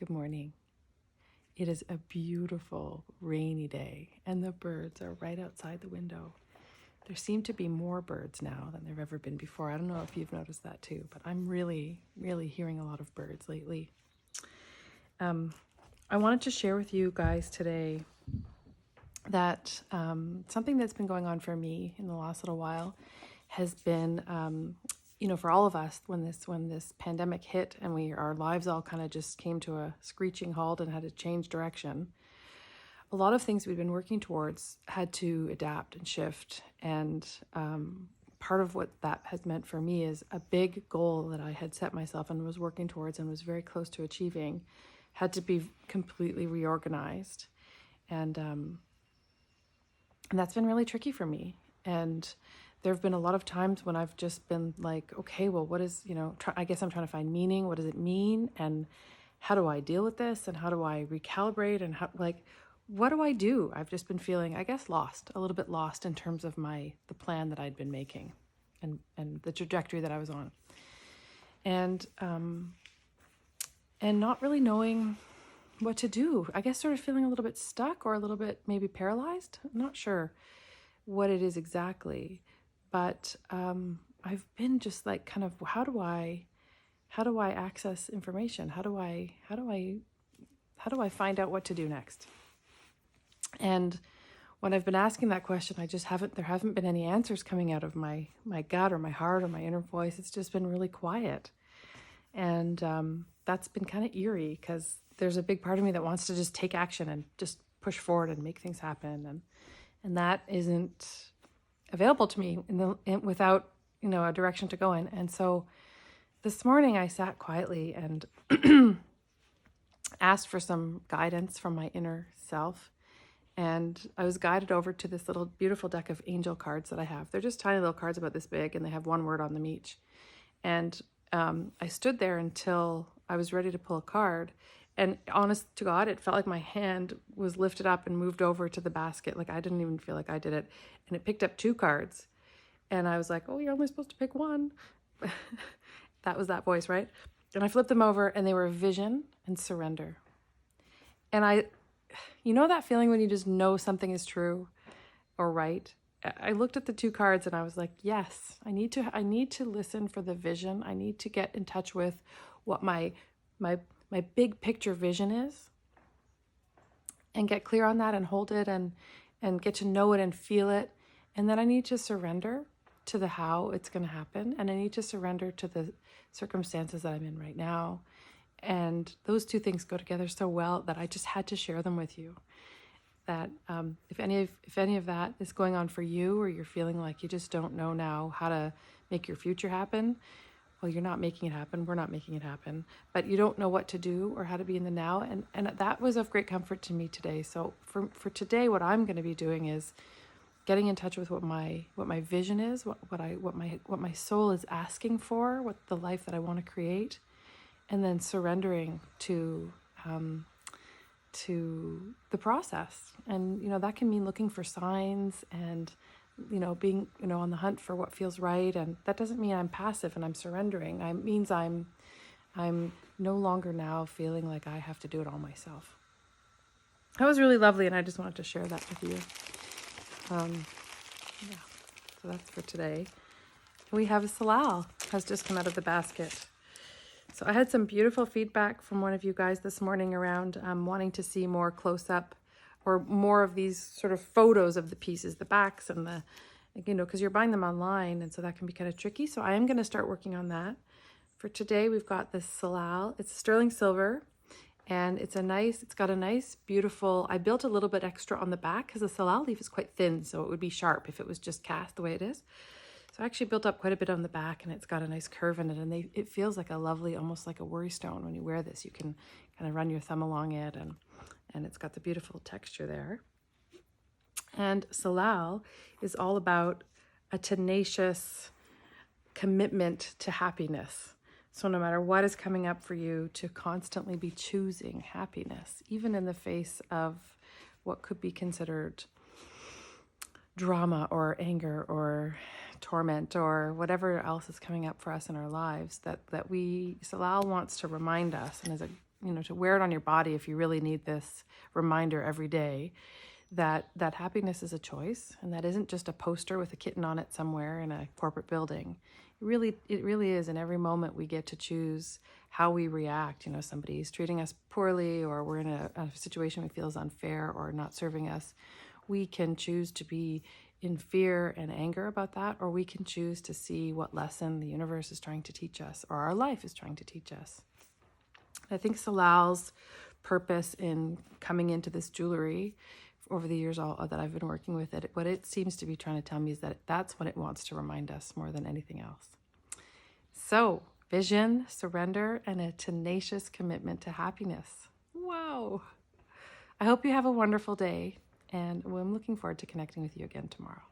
Good morning. It is a beautiful rainy day and the birds are right outside the window. There seem to be more birds now than there've ever been before. I don't know if you've noticed that too, but I'm really hearing a lot of birds lately. I wanted to share with you guys today that something that's been going on for me in the last little while has been, for all of us, when this pandemic hit and our lives all kind of just came to a screeching halt and had to change direction. A lot of things we've been working towards had to adapt and shift. And part of what that has meant for me is a big goal that I had set myself and was working towards and was very close to achieving had to be completely reorganized. And that's been really tricky for me. And there have been a lot of times when I've just been like, okay, well, what is, I guess I'm trying to find meaning. What does it mean? And how do I deal with this? And how do I recalibrate? And what do I do? I've just been feeling, I guess, a little bit lost in terms of the plan that I'd been making and the trajectory that I was on. And not really knowing what to do. I guess sort of feeling a little bit stuck or a little bit maybe paralyzed. I'm not sure what it is exactly, but I've been just like kind of, how do I access information? How do I find out what to do next? And when I've been asking that question, there haven't been any answers coming out of my gut or my heart or my inner voice. It's just been really quiet. And that's been kind of eerie because there's a big part of me that wants to just take action and just push forward and make things happen. And that isn't available to me without, a direction to go in. And so this morning I sat quietly and asked for some guidance from my inner self. And I was guided over to this little beautiful deck of angel cards that I have. They're just tiny little cards about this big, and they have one word on them each. And I stood there until I was ready to pull a card. And honest to God, it felt like my hand was lifted up and moved over to the basket. Like I didn't even feel like I did it. And it picked up 2 cards. And I was like, oh, you're only supposed to pick one. That was that voice, right? And I flipped them over and they were vision and surrender. And that feeling when you just know something is true or right? I looked at the 2 cards and I was like, yes, I need to listen for the vision. I need to get in touch with what my big picture vision is and get clear on that and hold it and get to know it and feel it. And then I need to surrender to the how it's going to happen. And I need to surrender to the circumstances that I'm in right now. And those 2 things go together so well that I just had to share them with you. That if any of that is going on for you, or you're feeling like you just don't know now how to make your future happen, well, you're not making it happen. We're not making it happen. But you don't know what to do or how to be in the now. And that was of great comfort to me today. So for today, what I'm going to be doing is getting in touch with what my vision is, what my soul is asking for, what the life that I want to create, and then surrendering to the process. And that can mean looking for signs and being on the hunt for what feels right. And that doesn't mean I'm passive and I'm surrendering. It means I'm no longer now feeling like I have to do it all myself. That was really lovely, and I just wanted to share that with you. So that's for today. We have Salal has just come out of the basket. So I had some beautiful feedback from one of you guys this morning around wanting to see more close-up or more of these sort of photos of the pieces, the backs and because you're buying them online, and so that can be kind of tricky. So I am going to start working on that. For today, we've got this Salal. It's sterling silver, and it's got a nice, beautiful, I built a little bit extra on the back because the Salal leaf is quite thin, so it would be sharp if it was just cast the way it is. So I actually built up quite a bit on the back, and it's got a nice curve in it, and it feels like a lovely, almost like a worry stone when you wear this. You can kind of run your thumb along it, and it's got the beautiful texture there. And Salal is all about a tenacious commitment to happiness. So no matter what is coming up for you, to constantly be choosing happiness, even in the face of what could be considered drama or anger or torment or whatever else is coming up for us in our lives, that Salal wants to remind us, and is a to wear it on your body if you really need this reminder every day that happiness is a choice, and that isn't just a poster with a kitten on it somewhere in a corporate building. It really is. In every moment we get to choose how we react. Somebody's treating us poorly, or we're in a situation we feel is unfair or not serving us. We can choose to be in fear and anger about that, or we can choose to see what lesson the universe is trying to teach us, or our life is trying to teach us. I think Salal's purpose in coming into this jewelry over the years that I've been working with it, what it seems to be trying to tell me is that that's what it wants to remind us more than anything else. So, vision, surrender, and a tenacious commitment to happiness. Wow. I hope you have a wonderful day, and I'm looking forward to connecting with you again tomorrow.